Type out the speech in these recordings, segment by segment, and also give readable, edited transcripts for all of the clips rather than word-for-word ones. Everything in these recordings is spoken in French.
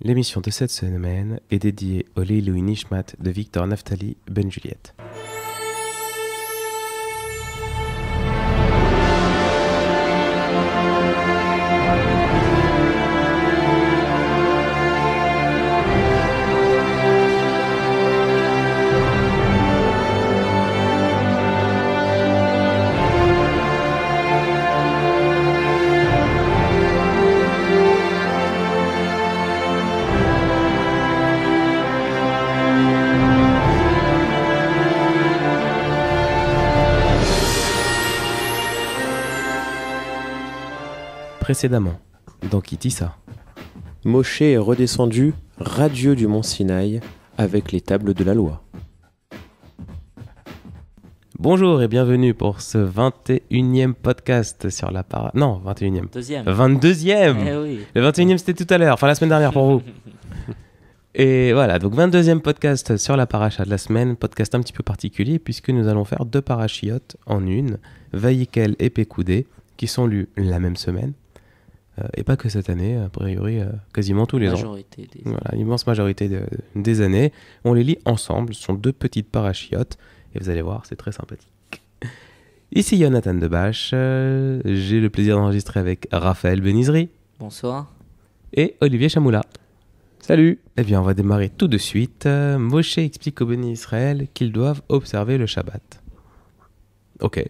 L'émission de cette semaine est dédiée au Leiloui Nishmat de Victor Naftali Ben Juliette. Précédemment, dans Kitissa. Moshe est redescendu, radieux du mont Sinaï, avec les tables de la loi. Bonjour et bienvenue pour ce 21e podcast sur la para... Non, 21e. Deuxième. 22e Eh oui. Le 21e c'était tout à l'heure, enfin la semaine dernière pour vous. Et voilà, donc 22e podcast sur la paracha de la semaine, podcast un petit peu particulier puisque nous allons faire deux parachiotes en une, Vaïkel et Pécoudé, qui sont lus la même semaine. Et pas que cette année, a priori quasiment tous les ans. Voilà, l'immense majorité des années. On les lit ensemble, ce sont deux petites parachiotes, et vous allez voir, c'est très sympathique. Ici Jonathan Debache, j'ai le plaisir d'enregistrer avec Raphaël Benizri. Bonsoir. Et Olivier Chamoula. Salut. Eh bien, on va démarrer tout de suite. Moshe explique aux bénis Israël qu'ils doivent observer le Shabbat. Ok.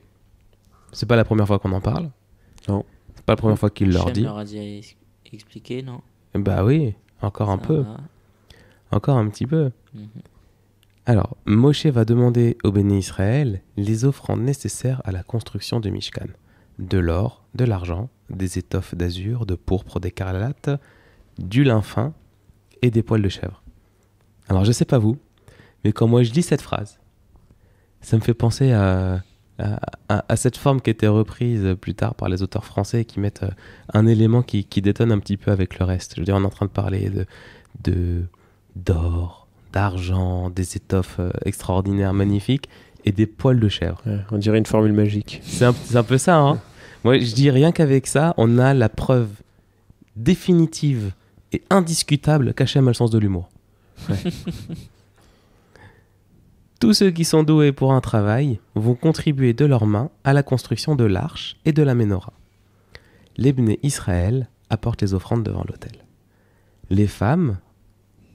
C'est pas la première fois qu'on en parle. Non. C'est pas la première fois qu'il leur dit. Leur a déjà expliqué, non? Bah oui, encore un peu. Encore un petit peu. Alors, Moshe va demander aux bénis Israël les offrandes nécessaires à la construction du Mishkan. De l'or, de l'argent, des étoffes d'azur, de pourpre, d'écarlate, du lin fin et des poils de chèvre. Alors, je sais pas vous, mais quand moi je lis cette phrase, ça me fait penser à cette forme qui était reprise plus tard par les auteurs français qui mettent un élément qui détonne un petit peu avec le reste. Je veux dire, on est en train de parler d'or, d'argent, des étoffes extraordinaires, magnifiques, et des poils de chèvre. Ouais, on dirait une formule magique. C'est un peu ça, hein. Moi, je dis rien qu'avec ça, on a la preuve définitive et indiscutable qu'Hachem a le sens de l'humour. Ouais. Tous ceux qui sont doués pour un travail vont contribuer de leurs mains à la construction de l'arche et de la ménorah. Les Bnei Israël apportent les offrandes devant l'autel. Les femmes,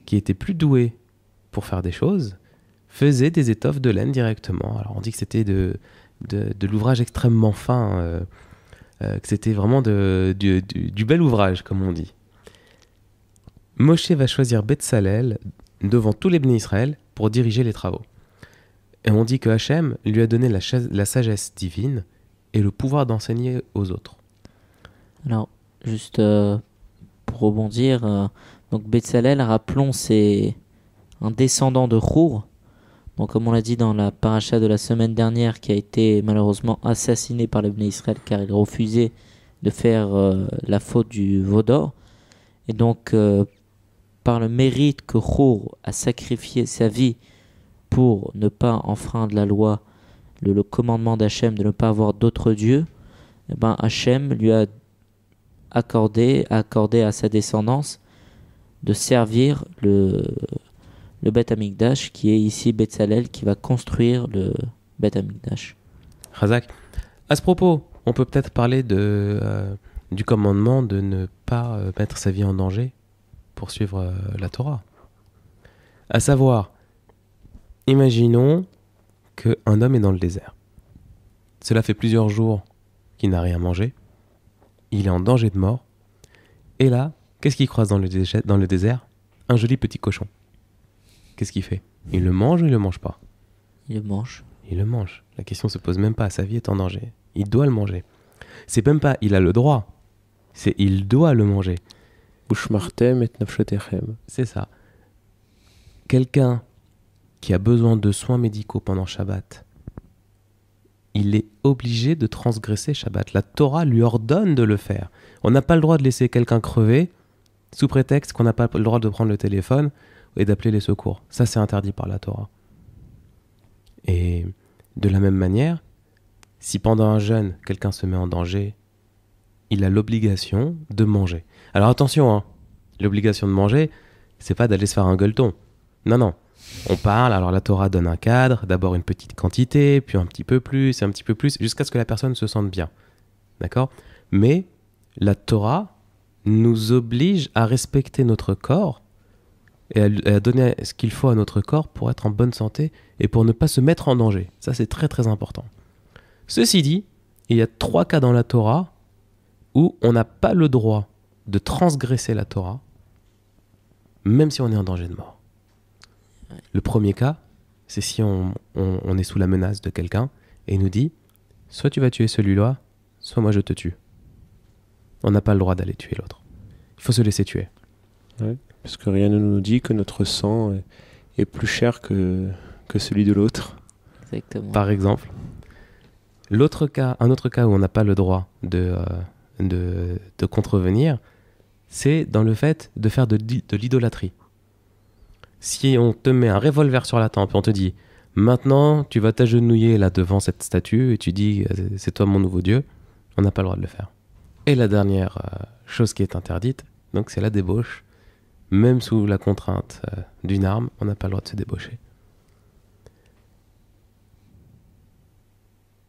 qui étaient plus douées pour faire des choses, faisaient des étoffes de laine directement. Alors on dit que c'était de l'ouvrage extrêmement fin, que c'était vraiment du bel ouvrage, comme on dit. Moshe va choisir Betsalel devant tous les Bnei Israël pour diriger les travaux. Et on dit que Hachem lui a donné la sagesse divine et le pouvoir d'enseigner aux autres. Alors, juste pour rebondir, donc Betsalel, rappelons, c'est un descendant de Chour. Donc, comme on l'a dit dans la paracha de la semaine dernière, qui a été malheureusement assassiné par les Bnei Israël car il refusait de faire la faute du veau d'or. Et donc, par le mérite que Chour a sacrifié sa vie pour ne pas enfreindre la loi, le commandement d'Hachem de ne pas avoir d'autres dieux, eh ben Hachem lui a accordé à sa descendance de servir le Beth Amikdash, qui est ici Betsalel, qui va construire le Beth Amikdash. Razak, à ce propos, on peut peut-être parler du commandement de ne pas mettre sa vie en danger pour suivre la Torah. À savoir, imaginons qu'un homme est dans le désert. Cela fait plusieurs jours qu'il n'a rien mangé. Il est en danger de mort. Et là, qu'est-ce qu'il croise dans le désert? Un joli petit cochon. Qu'est-ce qu'il fait? Il le mange ou il le mange pas? Il le mange. Il le mange. La question se pose même pas. Sa vie est en danger. Il doit le manger. C'est même pas il a le droit. C'est il doit le manger. Ushmartem et nafshotechem. C'est ça. Quelqu'un qui a besoin de soins médicaux pendant Shabbat, il est obligé de transgresser Shabbat. La Torah lui ordonne de le faire. On n'a pas le droit de laisser quelqu'un crever sous prétexte qu'on n'a pas le droit de prendre le téléphone et d'appeler les secours. Ça, c'est interdit par la Torah. Et de la même manière, si pendant un jeûne, quelqu'un se met en danger, il a l'obligation de manger. Alors attention, hein, L'obligation de manger, c'est pas d'aller se faire un gueuleton. Non, non. On parle, alors la Torah donne un cadre, d'abord une petite quantité, puis un petit peu plus, et un petit peu plus, jusqu'à ce que la personne se sente bien. D'accord ? Mais la Torah nous oblige à respecter notre corps et à donner ce qu'il faut à notre corps pour être en bonne santé et pour ne pas se mettre en danger. Ça, c'est très très important. Ceci dit, il y a 3 cas dans la Torah où on n'a pas le droit de transgresser la Torah, même si on est en danger de mort. Le premier cas, c'est si on est sous la menace de quelqu'un et il nous dit « soit tu vas tuer celui-là, soit moi je te tue ». On n'a pas le droit d'aller tuer l'autre. Il faut se laisser tuer. Ouais, parce que rien ne nous dit que notre sang est plus cher que celui de l'autre. Exactement. Par exemple, un autre cas où on n'a pas le droit de contrevenir, c'est dans le fait de faire de l'idolâtrie. Si on te met un revolver sur la tempe et on te dit « maintenant, tu vas t'agenouiller là devant cette statue et tu dis « c'est toi mon nouveau Dieu », on n'a pas le droit de le faire. Et la dernière chose qui est interdite, donc c'est la débauche. Même sous la contrainte d'une arme, on n'a pas le droit de se débaucher.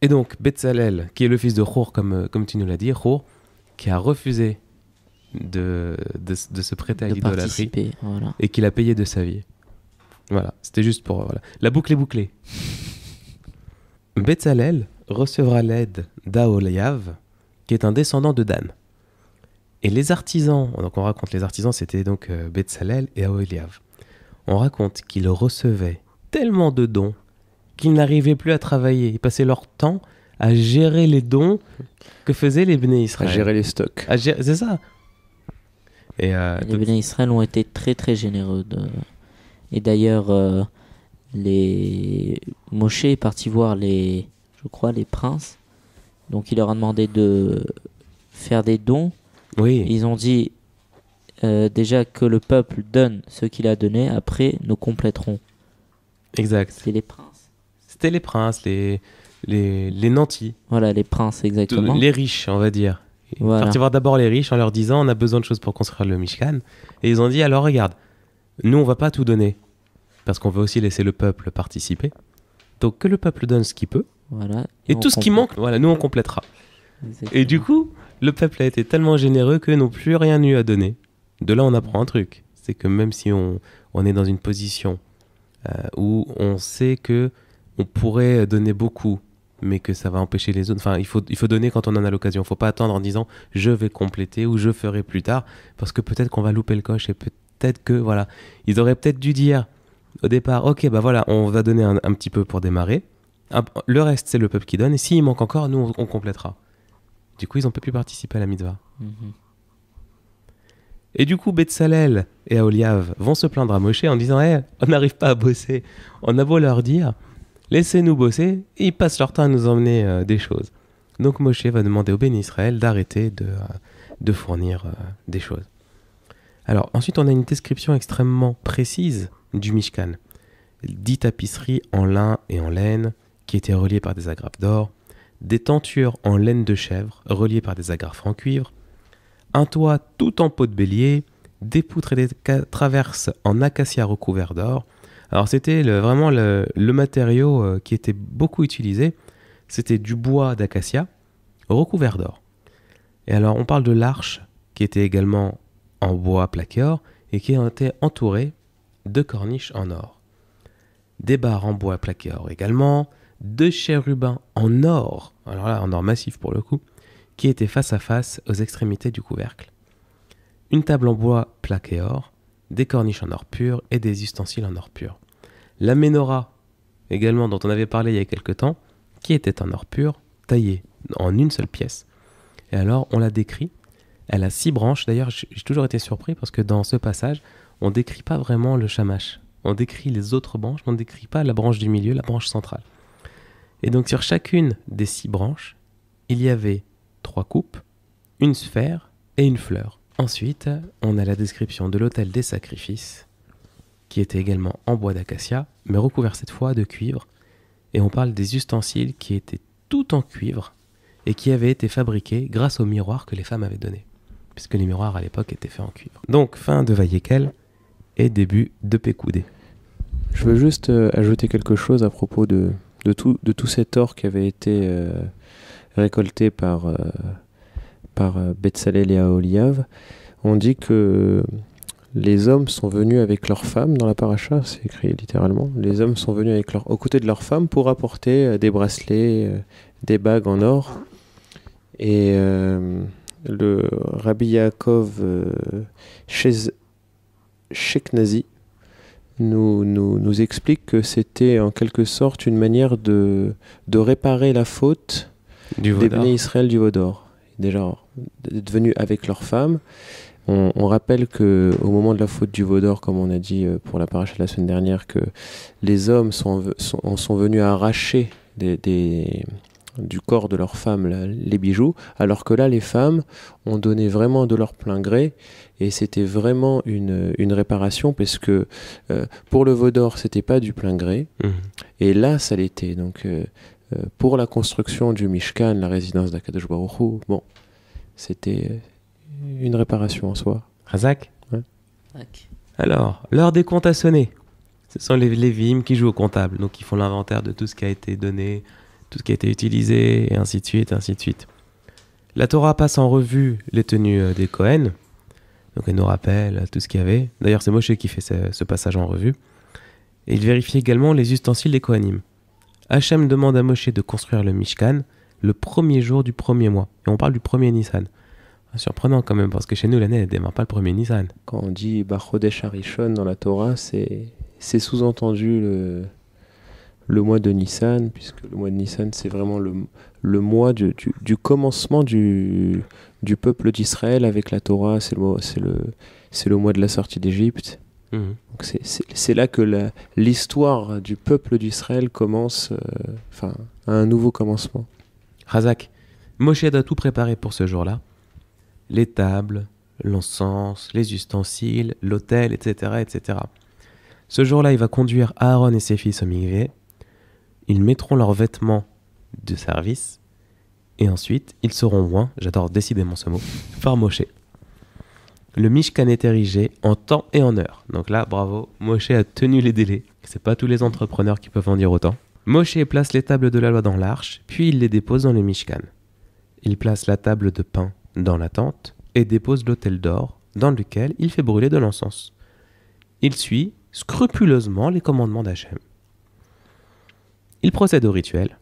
Et donc, Betzalel, qui est le fils de Hur, comme tu nous l'as dit, Hur, qui a refusé de se prêter à l'idolâtrie, voilà. et qu'il a payé de sa vie. Voilà, c'était juste pour... Voilà. La boucle est bouclée. Betzalel recevra l'aide d'Aholiav, qui est un descendant de Dan. Et les artisans, donc on raconte les artisans, c'était donc Betzalel et Aholiav. On raconte qu'ils recevaient tellement de dons qu'ils n'arrivaient plus à travailler. Ils passaient leur temps à gérer les dons que faisaient les Bnei Israël. À gérer les stocks. C'est ça. Et les Bnei Israël ont été très très généreux. Et d'ailleurs, Moshe est parti voir les princes. Donc il leur a demandé de faire des dons. Oui. Ils ont dit déjà que le peuple donne ce qu'il a donné, après nous compléterons. Exact. C'était les princes. C'était les princes, les nantis. Voilà, les princes, exactement. Les riches, on va dire. Ils Voilà. partis voir d'abord les riches en leur disant on a besoin de choses pour construire le Mishkan. Et ils ont dit alors regarde, nous on va pas tout donner parce qu'on veut aussi laisser le peuple participer. Donc que le peuple donne ce qu'il peut. Voilà. Et tout ce qui manque, voilà, nous on complétera. Exactement. Et du coup, le peuple a été tellement généreux qu'eux n'ont plus rien eu à donner. De là, on apprend un truc. C'est que même si on est dans une position où on sait que on pourrait donner beaucoup, mais que ça va empêcher les autres. Enfin, il faut donner quand on en a l'occasion. Il ne faut pas attendre en disant « je vais compléter » ou « je ferai plus tard », parce que peut-être qu'on va louper le coche et peut-être que, voilà. Ils auraient peut-être dû dire au départ « ok, bah voilà, on va donner un petit peu pour démarrer. Le reste, c'est le peuple qui donne. Et s'il manque encore, nous, on complétera. » Du coup, ils n'ont pas pu participer à la mitzvah. Et du coup, Betzalel et Aholiav vont se plaindre à Moshe en disant hey, on n'arrive pas à bosser. On a beau leur dire laissez-nous bosser, et ils passent leur temps à nous emmener des choses. Donc Moshe va demander au Béni Israël d'arrêter de fournir des choses. Alors ensuite, on a une description extrêmement précise du Mishkan. 10 tapisseries en lin et en laine qui étaient reliées par des agrafes d'or, des tentures en laine de chèvre reliées par des agrafes en cuivre, un toit tout en peau de bélier, des poutres et des traverses en acacia recouvert d'or. Alors c'était vraiment le matériau qui était beaucoup utilisé. C'était du bois d'acacia recouvert d'or. Et alors on parle de l'arche qui était également en bois plaqué or et qui était entourée de corniches en or. Des barres en bois plaqué or également, 2 chérubins en or, alors là en or massif pour le coup, qui étaient face à face aux extrémités du couvercle. Une table en bois plaqué or, des corniches en or pur et des ustensiles en or pur. La menorah, également dont on avait parlé il y a quelque temps, qui était en or pur, taillée en une seule pièce. Et alors on la décrit, elle a 6 branches, d'ailleurs j'ai toujours été surpris parce que dans ce passage, on ne décrit pas vraiment le shamash. On décrit les autres branches, mais on ne décrit pas la branche du milieu, la branche centrale. Et donc sur chacune des 6 branches, il y avait 3 coupes, une sphère et une fleur. Ensuite, on a la description de l'autel des sacrifices, qui était également en bois d'acacia, mais recouvert cette fois de cuivre. Et on parle des ustensiles qui étaient tout en cuivre et qui avaient été fabriqués grâce au miroir que les femmes avaient donné. puisque les miroirs à l'époque étaient faits en cuivre. Donc, fin de Vayekel et début de Pekoudé. Je veux juste ajouter quelque chose à propos de tout cet or qui avait été récolté par Betsalel et Aholiav. On dit que les hommes sont venus avec leurs femmes dans la paracha, c'est écrit littéralement. Les hommes sont venus aux côtés de leurs femmes pour apporter des bracelets, des bagues en or. Et le Rabbi Yaakov Sheknazi nous explique que c'était en quelque sorte une manière de réparer la faute des Bnei Israël du Vaudor. Déjà, d'être venus avec leurs femmes. On rappelle qu'au moment de la faute du Vaudor, comme on a dit pour la paracha de la semaine dernière, que les hommes sont venus arracher du corps de leurs femmes les bijoux, alors que là, les femmes ont donné vraiment de leur plein gré, et c'était vraiment une réparation, parce que pour le Vaudor, c'était pas du plein gré, et là, ça l'était. Donc, pour la construction du Mishkan, la résidence d'Akadosh Baruch Hu, bon, c'était une réparation en soi. Razak ? Ouais. Alors, l'heure des comptes a sonné. Ce sont les Lévim qui jouent au comptable, donc ils font l'inventaire de tout ce qui a été donné, tout ce qui a été utilisé, et ainsi de suite, et ainsi de suite. La Torah passe en revue les tenues des Kohen, donc elle nous rappelle tout ce qu'il y avait. D'ailleurs, c'est Moshe qui fait ce passage en revue. Et il vérifie également les ustensiles des Kohanim. Hachem demande à Moshe de construire le Mishkan le premier jour du premier mois. Et on parle du premier Nissan. Surprenant quand même, parce que chez nous, l'année ne démarre pas le premier Nissan. Quand on dit Bachodesh Harishon dans la Torah, c'est sous-entendu le mois de Nissan, puisque le mois de Nissan, c'est vraiment le mois du commencement du peuple d'Israël avec la Torah. C'est le mois de la sortie d'Égypte. Donc c'est là que l'histoire du peuple d'Israël commence, à un nouveau commencement. Razak, Moshe doit tout préparer pour ce jour-là. Les tables, l'encens, les ustensiles, l'autel, etc., etc. Ce jour-là, il va conduire Aaron et ses fils au mikvé. Ils mettront leurs vêtements de service. Et ensuite, ils seront oints, j'adore décidément ce mot, par Moshe. Le Mishkan est érigé en temps et en heure. Donc là, bravo, Moshe a tenu les délais. C'est pas tous les entrepreneurs qui peuvent en dire autant. Moshe place les tables de la loi dans l'arche, puis il les dépose dans le Mishkan. Il place la table de pain dans la tente et dépose l'autel d'or dans lequel il fait brûler de l'encens. Il suit scrupuleusement les commandements d'Hachem. Il procède au rituel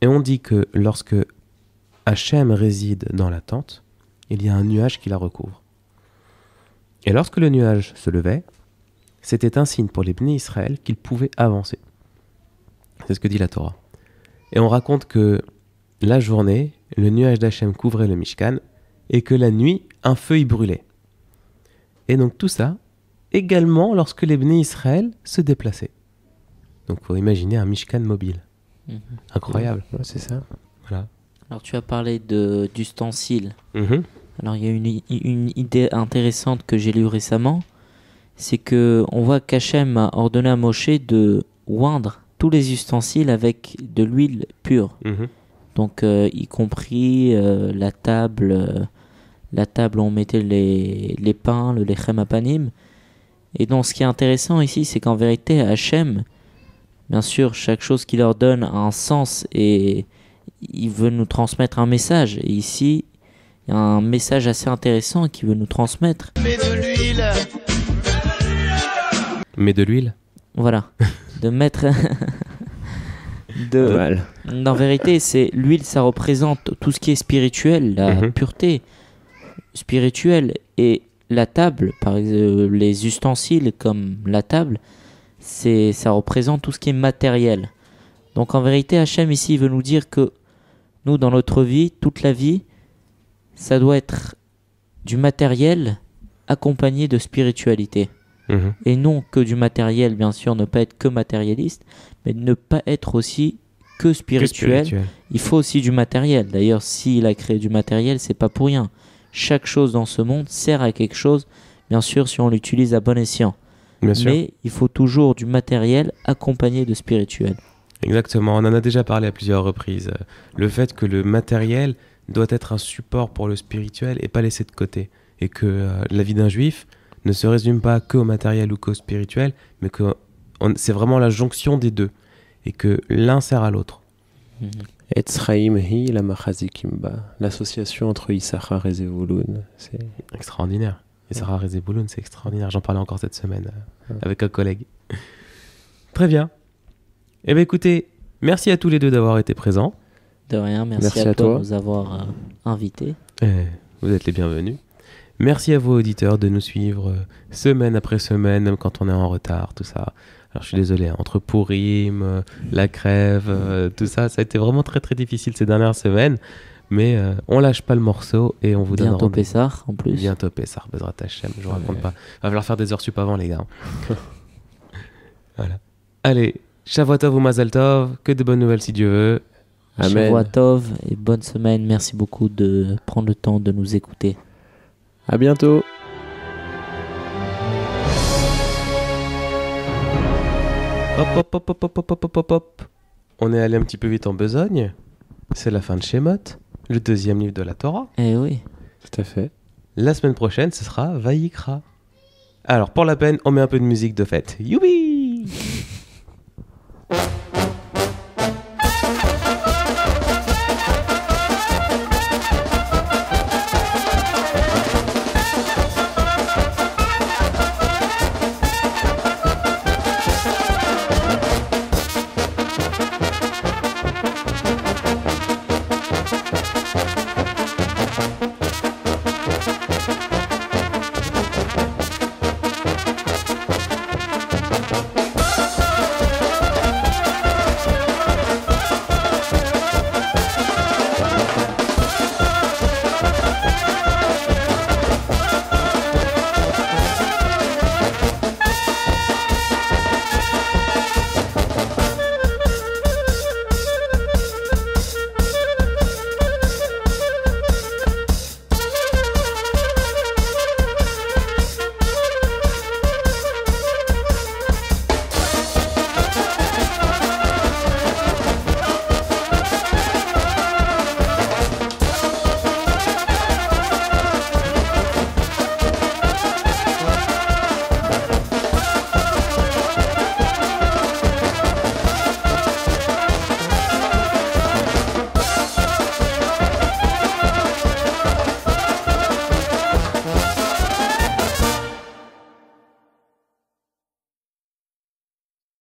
et on dit que lorsque Hachem réside dans la tente, il y a un nuage qui la recouvre. Et lorsque le nuage se levait, c'était un signe pour les Bnei Israël qu'ils pouvaient avancer. C'est ce que dit la Torah. Et on raconte que la journée, le nuage d'Hachem couvrait le Mishkan et que la nuit, un feu y brûlait. Et donc tout ça, également lorsque les Bnei Israël se déplaçaient. Donc il faut imaginer un Mishkan mobile. Incroyable. Ouais, c'est ça. Voilà. Alors tu as parlé d'ustensiles. Alors il y a une idée intéressante que j'ai lue récemment, c'est que on voit qu'Hachem a ordonné à Moshe de oindre tous les ustensiles avec de l'huile pure. Donc y compris la table où on mettait les pains, le lechem apanim. Et donc ce qui est intéressant ici, c'est qu'en vérité Hachem, bien sûr, chaque chose qu'il leur donne a un sens et il veut nous transmettre un message. Et ici, il y a un message assez intéressant qu'il veut nous transmettre. Mais de l'huile. Mais de l'huile. Voilà. De mettre... En vérité, c'est l'huile, ça représente tout ce qui est spirituel, la pureté spirituelle. Et la table, par exemple, les ustensiles comme la table, ça représente tout ce qui est matériel. Donc en vérité, Hachem ici veut nous dire que nous, dans notre vie, toute la vie, ça doit être du matériel accompagné de spiritualité. Et non que du matériel, bien sûr, ne pas être que matérialiste, mais ne pas être aussi que spirituel. Il faut aussi du matériel. D'ailleurs, s'il a créé du matériel, c'est pas pour rien. Chaque chose dans ce monde sert à quelque chose, bien sûr, si on l'utilise à bon escient. Mais il faut toujours du matériel accompagné de spirituel. Exactement, on en a déjà parlé à plusieurs reprises. Le fait que le matériel doit être un support pour le spirituel et pas laissé de côté. Et que la vie d'un juif ne se résume pas qu'au matériel ou qu'au spirituel, mais que c'est vraiment la jonction des deux. Et que l'un sert à l'autre. Etzraim hi la machazikimba. L'association entre Issachar et Zevulun. C'est extraordinaire. Issachar et Zevulun, c'est extraordinaire. J'en parlais encore cette semaine avec un collègue. Très bien. Eh bien écoutez, merci à tous les deux d'avoir été présents. De rien, merci à toi de nous avoir invités. Vous êtes les bienvenus. Merci à vous auditeurs de nous suivre semaine après semaine, même quand on est en retard, tout ça. Alors je suis désolé, entre Pourim, la crève, tout ça, ça a été vraiment très très difficile ces dernières semaines. Mais on lâche pas le morceau et on vous donne bientôt Pessar en plus. Bientôt Pessar, Bezrat Hashem, je vous raconte pas. Il va falloir faire des heures sup avant les gars. Voilà. Allez, Shavua Tov ou Mazal Tov, que de bonnes nouvelles si Dieu veut. Amen. Shavua Tov et bonne semaine. Merci beaucoup de prendre le temps de nous écouter. À bientôt. Hop. On est allé un petit peu vite en besogne. C'est la fin de Shemot, le deuxième livre de la Torah. Eh oui. Tout à fait. La semaine prochaine, ce sera Vayikra. Alors, pour la peine, on met un peu de musique de fête. Youbi!